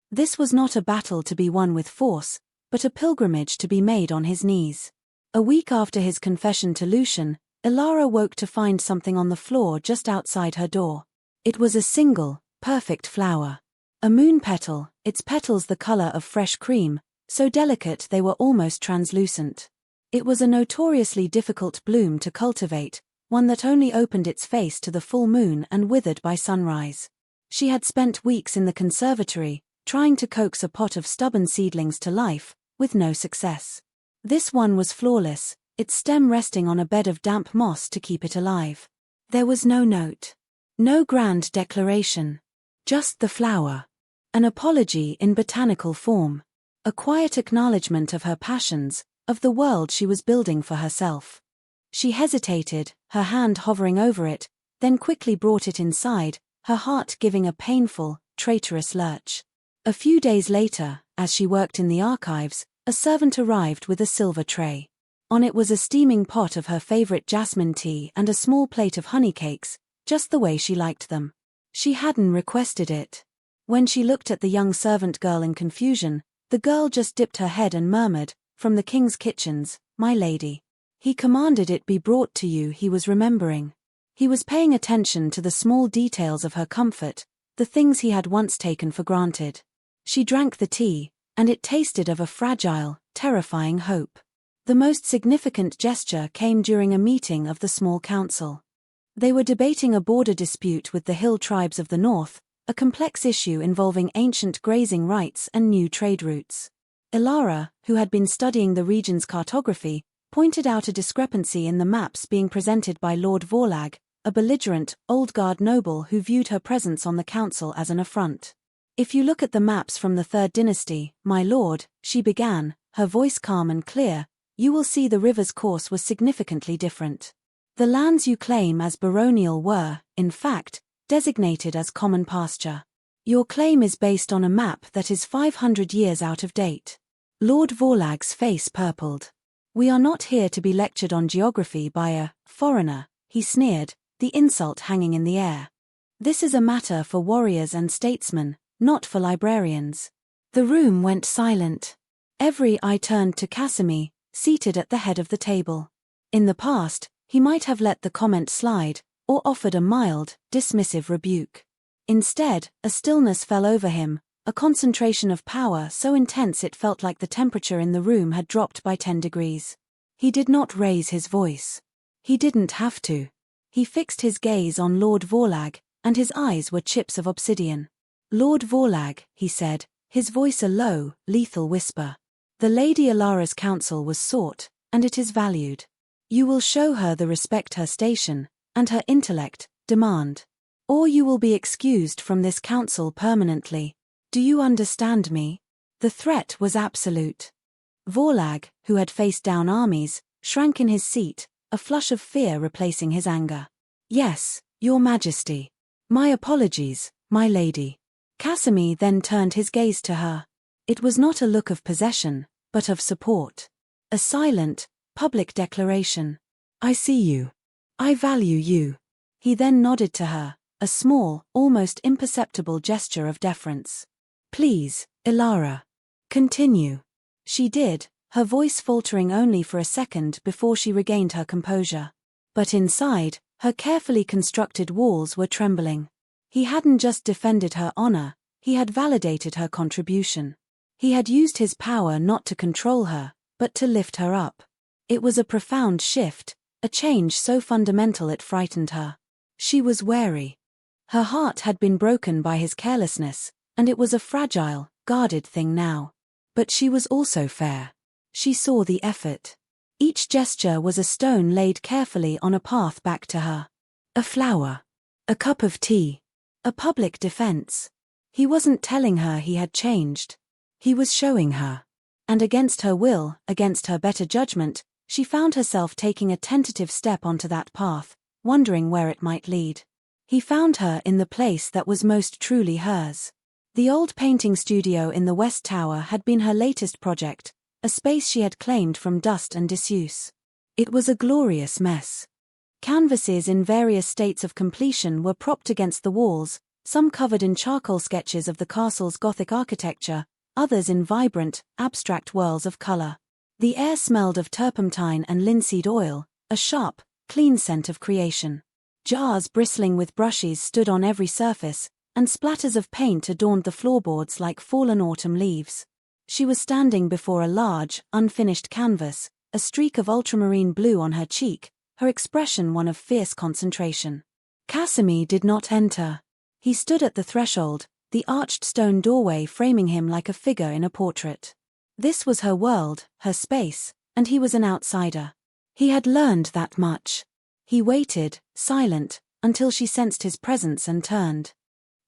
This was not a battle to be won with force, but a pilgrimage to be made on his knees. A week after his confession to Lucian, Ilara woke to find something on the floor just outside her door. It was a single, perfect flower. A moon petal, its petals the color of fresh cream, so delicate they were almost translucent. It was a notoriously difficult bloom to cultivate, one that only opened its face to the full moon and withered by sunrise. She had spent weeks in the conservatory, trying to coax a pot of stubborn seedlings to life, with no success. This one was flawless, its stem resting on a bed of damp moss to keep it alive. There was no note. No grand declaration. Just the flower. An apology in botanical form. A quiet acknowledgement of her passions, of the world she was building for herself. She hesitated, her hand hovering over it, then quickly brought it inside, her heart giving a painful, traitorous lurch. A few days later, as she worked in the archives, a servant arrived with a silver tray. On it was a steaming pot of her favorite jasmine tea and a small plate of honey cakes, just the way she liked them. She hadn't requested it. When she looked at the young servant girl in confusion, the girl just dipped her head and murmured, "From the king's kitchens, my lady. He commanded it be brought to you." He was remembering. He was paying attention to the small details of her comfort, the things he had once taken for granted. She drank the tea, and it tasted of a fragile, terrifying hope. The most significant gesture came during a meeting of the small council. They were debating a border dispute with the hill tribes of the north, a complex issue involving ancient grazing rights and new trade routes. Ilara, who had been studying the region's cartography, pointed out a discrepancy in the maps being presented by Lord Vorlag, a belligerent, old-guard noble who viewed her presence on the council as an affront. "If you look at the maps from the Third Dynasty, my lord," she began, her voice calm and clear, "you will see the river's course was significantly different. The lands you claim as baronial were, in fact, designated as common pasture. Your claim is based on a map that is 500 years out of date." Lord Vorlag's face purpled. "We are not here to be lectured on geography by a foreigner," he sneered, the insult hanging in the air. "This is a matter for warriors and statesmen, not for librarians." The room went silent. Every eye turned to Casimir, seated at the head of the table. In the past, he might have let the comment slide, or offered a mild, dismissive rebuke. Instead, a stillness fell over him, a concentration of power so intense it felt like the temperature in the room had dropped by 10 degrees. He did not raise his voice. He didn't have to. He fixed his gaze on Lord Vorlag, and his eyes were chips of obsidian. "Lord Vorlag," he said, his voice a low, lethal whisper. "The Lady Ilara's counsel was sought, and it is valued. You will show her the respect her station, and her intellect, demand. Or you will be excused from this council permanently. Do you understand me?" The threat was absolute. Vorlag, who had faced down armies, shrank in his seat, a flush of fear replacing his anger. "Yes, your majesty. My apologies, my lady." Casimir then turned his gaze to her. It was not a look of possession, but of support. A silent, public declaration. "I see you. I value you." He then nodded to her, a small, almost imperceptible gesture of deference. "Please, Ilara. Continue." She did, her voice faltering only for a second before she regained her composure. But inside, her carefully constructed walls were trembling. He hadn't just defended her honor, he had validated her contribution. He had used his power not to control her, but to lift her up. It was a profound shift, a change so fundamental it frightened her. She was wary. Her heart had been broken by his carelessness, and it was a fragile, guarded thing now. But she was also fair. She saw the effort. Each gesture was a stone laid carefully on a path back to her. A flower. A cup of tea. A public defense. He wasn't telling her he had changed. He was showing her. And against her will, against her better judgment, she found herself taking a tentative step onto that path, wondering where it might lead. He found her in the place that was most truly hers. The old painting studio in the West Tower had been her latest project, a space she had claimed from dust and disuse. It was a glorious mess. Canvases in various states of completion were propped against the walls, some covered in charcoal sketches of the castle's Gothic architecture, others in vibrant, abstract whirls of color. The air smelled of turpentine and linseed oil, a sharp, clean scent of creation. Jars bristling with brushes stood on every surface, and splatters of paint adorned the floorboards like fallen autumn leaves. She was standing before a large, unfinished canvas, a streak of ultramarine blue on her cheek, her expression one of fierce concentration. Casimir did not enter. He stood at the threshold, the arched stone doorway framing him like a figure in a portrait. This was her world, her space, and he was an outsider. He had learned that much. He waited, silent, until she sensed his presence and turned.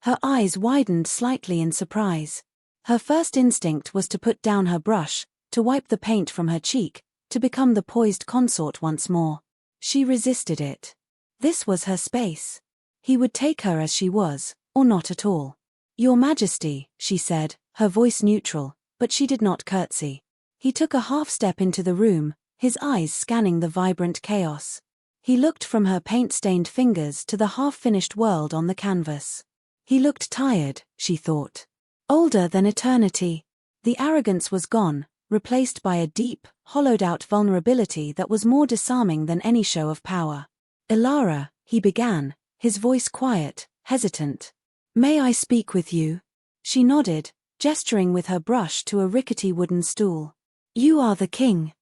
Her eyes widened slightly in surprise. Her first instinct was to put down her brush, to wipe the paint from her cheek, to become the poised consort once more. She resisted it. This was her space. He would take her as she was, or not at all. "Your Majesty," she said, her voice neutral, but she did not curtsy. He took a half step into the room, his eyes scanning the vibrant chaos. He looked from her paint-stained fingers to the half-finished world on the canvas. He looked tired, she thought. Older than eternity. The arrogance was gone, replaced by a deep, hollowed-out vulnerability that was more disarming than any show of power. "Ilara," he began, his voice quiet, hesitant. "May I speak with you?" She nodded, gesturing with her brush to a rickety wooden stool. "You are the king.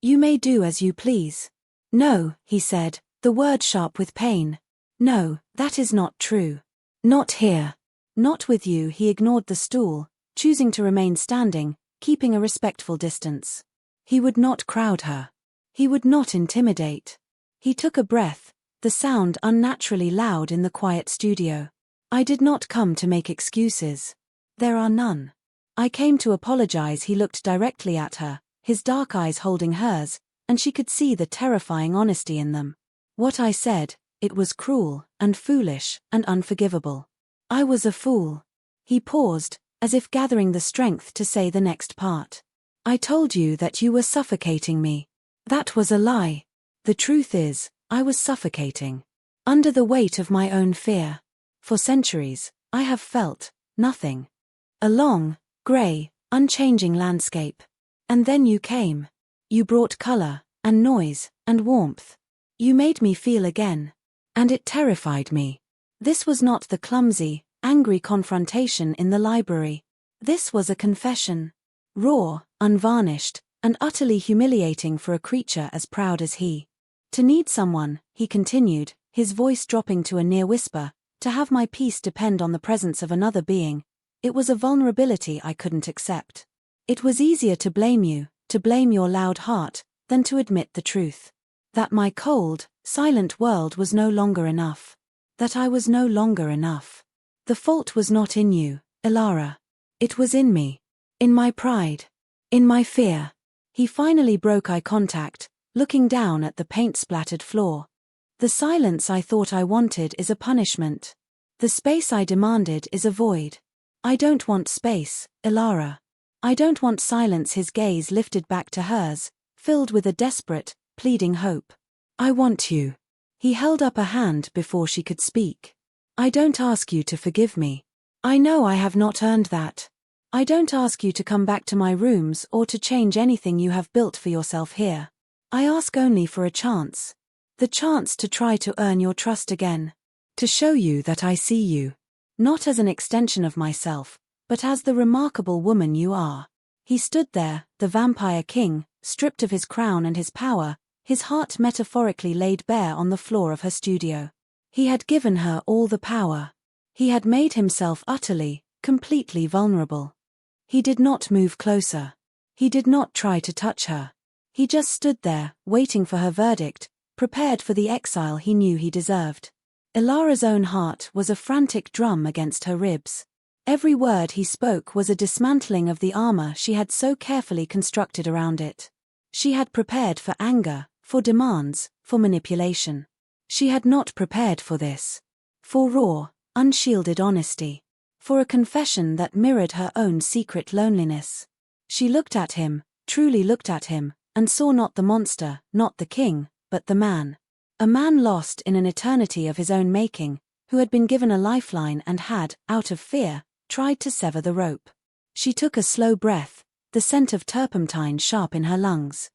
You may do as you please." "No," he said, the word sharp with pain. "No, that is not true. Not here. Not with you." He ignored the stool, choosing to remain standing, keeping a respectful distance. He would not crowd her. He would not intimidate. He took a breath, the sound unnaturally loud in the quiet studio. "I did not come to make excuses. There are none. I came to apologize." He looked directly at her, his dark eyes holding hers, and she could see the terrifying honesty in them. "What I said, it was cruel, and foolish, and unforgivable. I was a fool." He paused, as if gathering the strength to say the next part. "I told you that you were suffocating me. That was a lie. The truth is, I was suffocating. Under the weight of my own fear. For centuries, I have felt nothing. A long, grey, unchanging landscape. And then you came. You brought color, and noise, and warmth. You made me feel again. And it terrified me." This was not the clumsy, angry confrontation in the library. This was a confession. Raw, unvarnished, and utterly humiliating for a creature as proud as he. "To need someone," he continued, his voice dropping to a near whisper, "to have my peace depend on the presence of another being, it was a vulnerability I couldn't accept. It was easier to blame you, to blame your loud heart, than to admit the truth. That my cold, silent world was no longer enough. That I was no longer enough. The fault was not in you, Ilara. It was in me. In my pride. In my fear." He finally broke eye contact, looking down at the paint-splattered floor. "The silence I thought I wanted is a punishment. The space I demanded is a void. I don't want space, Ilara. I don't want silence." His gaze lifted back to hers, filled with a desperate, pleading hope. "I want you." He held up a hand before she could speak. "I don't ask you to forgive me. I know I have not earned that. I don't ask you to come back to my rooms or to change anything you have built for yourself here. I ask only for a chance. The chance to try to earn your trust again. To show you that I see you. Not as an extension of myself, but as the remarkable woman you are." He stood there, the vampire king, stripped of his crown and his power, his heart metaphorically laid bare on the floor of her studio. He had given her all the power. He had made himself utterly, completely vulnerable. He did not move closer. He did not try to touch her. He just stood there, waiting for her verdict, prepared for the exile he knew he deserved. Ilara's own heart was a frantic drum against her ribs. Every word he spoke was a dismantling of the armor she had so carefully constructed around it. She had prepared for anger, for demands, for manipulation. She had not prepared for this. For raw, unshielded honesty. For a confession that mirrored her own secret loneliness. She looked at him, truly looked at him, and saw not the monster, not the king, but the man. A man lost in an eternity of his own making, who had been given a lifeline and had, out of fear, tried to sever the rope. She took a slow breath, the scent of turpentine sharp in her lungs.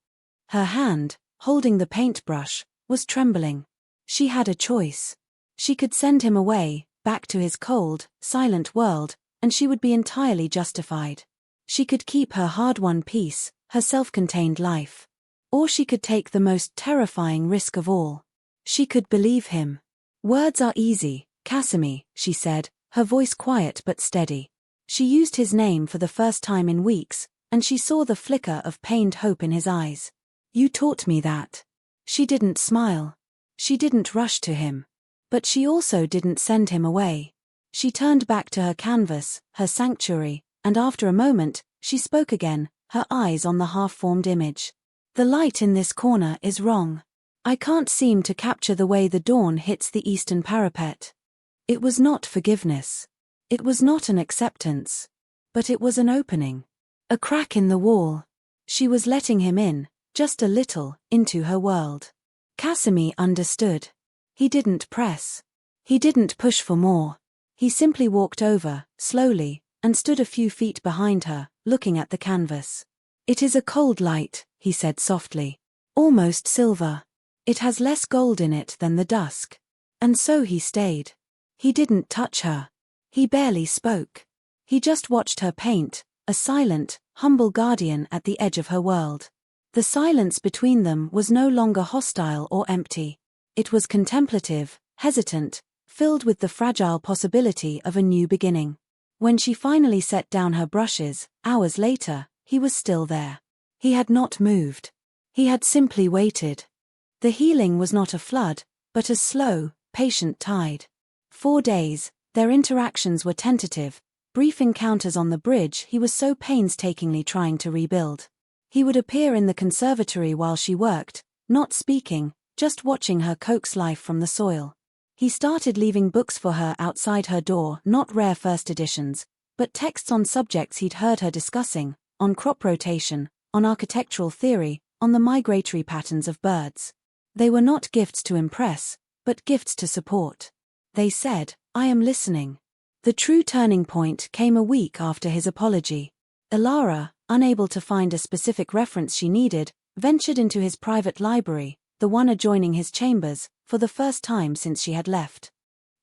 Her hand, holding the paintbrush, was trembling. She had a choice. She could send him away, back to his cold, silent world, and she would be entirely justified. She could keep her hard-won peace, her self-contained life. Or she could take the most terrifying risk of all. She could believe him. "Words are easy, Casimir," she said, her voice quiet but steady. She used his name for the first time in weeks, and she saw the flicker of pained hope in his eyes. "You taught me that." She didn't smile. She didn't rush to him. But she also didn't send him away. She turned back to her canvas, her sanctuary, and after a moment, she spoke again, her eyes on the half-formed image. "The light in this corner is wrong. I can't seem to capture the way the dawn hits the eastern parapet." It was not forgiveness. It was not an acceptance. But it was an opening. A crack in the wall. She was letting him in, just a little, into her world. Casimir understood. He didn't press. He didn't push for more. He simply walked over, slowly, and stood a few feet behind her, looking at the canvas. "It is a cold light," he said softly. "Almost silver. It has less gold in it than the dusk." And so he stayed. He didn't touch her. He barely spoke. He just watched her paint, a silent, humble guardian at the edge of her world. The silence between them was no longer hostile or empty. It was contemplative, hesitant, filled with the fragile possibility of a new beginning. When she finally set down her brushes, hours later, he was still there. He had not moved. He had simply waited. The healing was not a flood, but a slow, patient tide. 4 days, their interactions were tentative, brief encounters on the bridge he was so painstakingly trying to rebuild. He would appear in the conservatory while she worked, not speaking, just watching her coax life from the soil. He started leaving books for her outside her door, not rare first editions, but texts on subjects he'd heard her discussing, on crop rotation, on architectural theory, on the migratory patterns of birds. They were not gifts to impress, but gifts to support. They said, "I am listening." The true turning point came a week after his apology. Ilara, unable to find a specific reference she needed, ventured into his private library, the one adjoining his chambers, for the first time since she had left.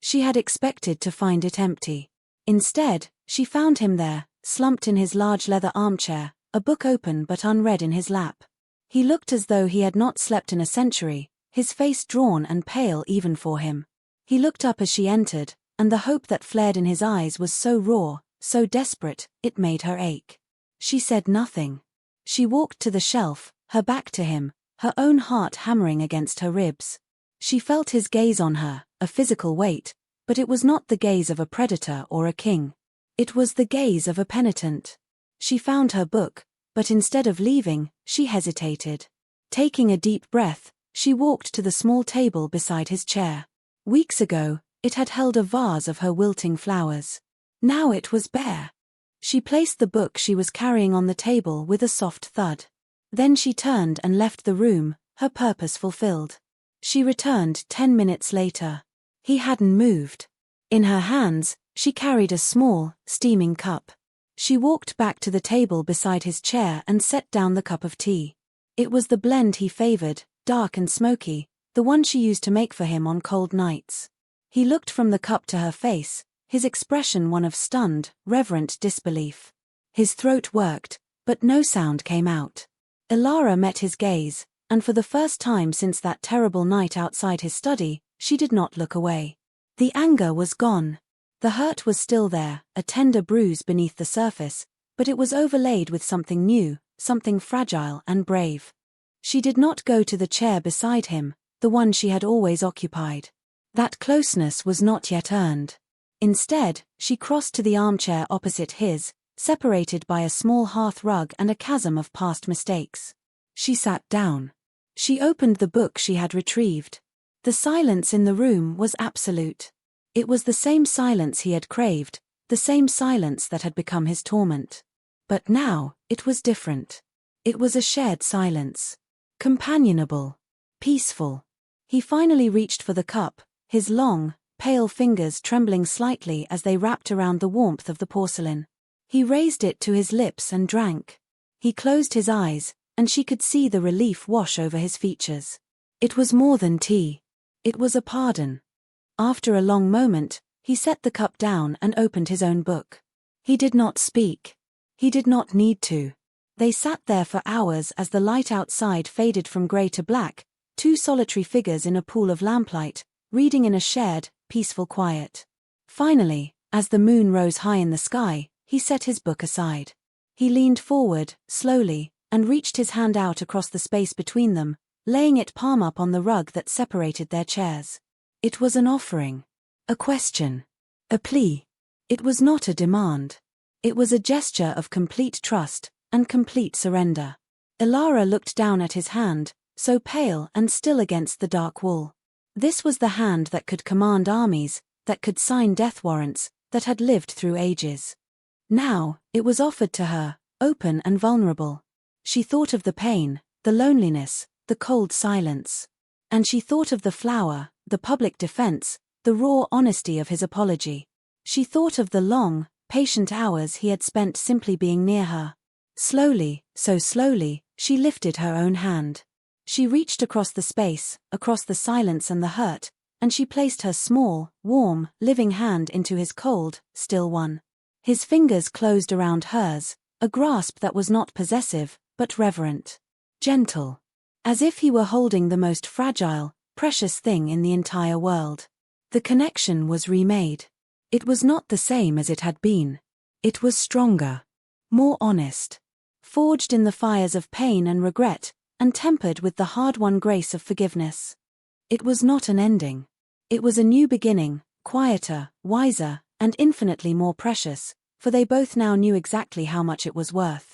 She had expected to find it empty. Instead, she found him there, slumped in his large leather armchair, a book open but unread in his lap. He looked as though he had not slept in a century, his face drawn and pale even for him. He looked up as she entered, and the hope that flared in his eyes was so raw, so desperate, it made her ache. She said nothing. She walked to the shelf, her back to him, her own heart hammering against her ribs. She felt his gaze on her, a physical weight, but it was not the gaze of a predator or a king. It was the gaze of a penitent. She found her book, but instead of leaving, she hesitated. Taking a deep breath, she walked to the small table beside his chair. Weeks ago, it had held a vase of her wilting flowers. Now it was bare. She placed the book she was carrying on the table with a soft thud. Then she turned and left the room, her purpose fulfilled. She returned 10 minutes later. He hadn't moved. In her hands, she carried a small, steaming cup. She walked back to the table beside his chair and set down the cup of tea. It was the blend he favored, dark and smoky, the one she used to make for him on cold nights. He looked from the cup to her face, his expression one of stunned, reverent disbelief. His throat worked, but no sound came out. Ilara met his gaze, and for the first time since that terrible night outside his study, she did not look away. The anger was gone. The hurt was still there, a tender bruise beneath the surface, but it was overlaid with something new, something fragile and brave. She did not go to the chair beside him, the one she had always occupied. That closeness was not yet earned. Instead, she crossed to the armchair opposite his, separated by a small hearth rug and a chasm of past mistakes. She sat down. She opened the book she had retrieved. The silence in the room was absolute. It was the same silence he had craved, the same silence that had become his torment. But now, it was different. It was a shared silence. Companionable. Peaceful. He finally reached for the cup, his long, pale fingers trembling slightly as they wrapped around the warmth of the porcelain. He raised it to his lips and drank. He closed his eyes, and she could see the relief wash over his features. It was more than tea. It was a pardon. After a long moment, he set the cup down and opened his own book. He did not speak. He did not need to. They sat there for hours as the light outside faded from grey to black, two solitary figures in a pool of lamplight, reading in a shared, peaceful quiet. Finally, as the moon rose high in the sky, he set his book aside. He leaned forward, slowly, and reached his hand out across the space between them, laying it palm up on the rug that separated their chairs. It was an offering. A question. A plea. It was not a demand. It was a gesture of complete trust and complete surrender. Ilara looked down at his hand, so pale and still against the dark wall. This was the hand that could command armies, that could sign death warrants, that had lived through ages. Now, it was offered to her, open and vulnerable. She thought of the pain, the loneliness, the cold silence. And she thought of the flower, the public defense, the raw honesty of his apology. She thought of the long, patient hours he had spent simply being near her. Slowly, so slowly, she lifted her own hand. She reached across the space, across the silence and the hurt, and she placed her small, warm, living hand into his cold, still one. His fingers closed around hers, a grasp that was not possessive, but reverent. Gentle. As if he were holding the most fragile, precious thing in the entire world. The connection was remade. It was not the same as it had been. It was stronger. More honest. Forged in the fires of pain and regret, and tempered with the hard-won grace of forgiveness. It was not an ending. It was a new beginning, quieter, wiser, and infinitely more precious, for they both now knew exactly how much it was worth.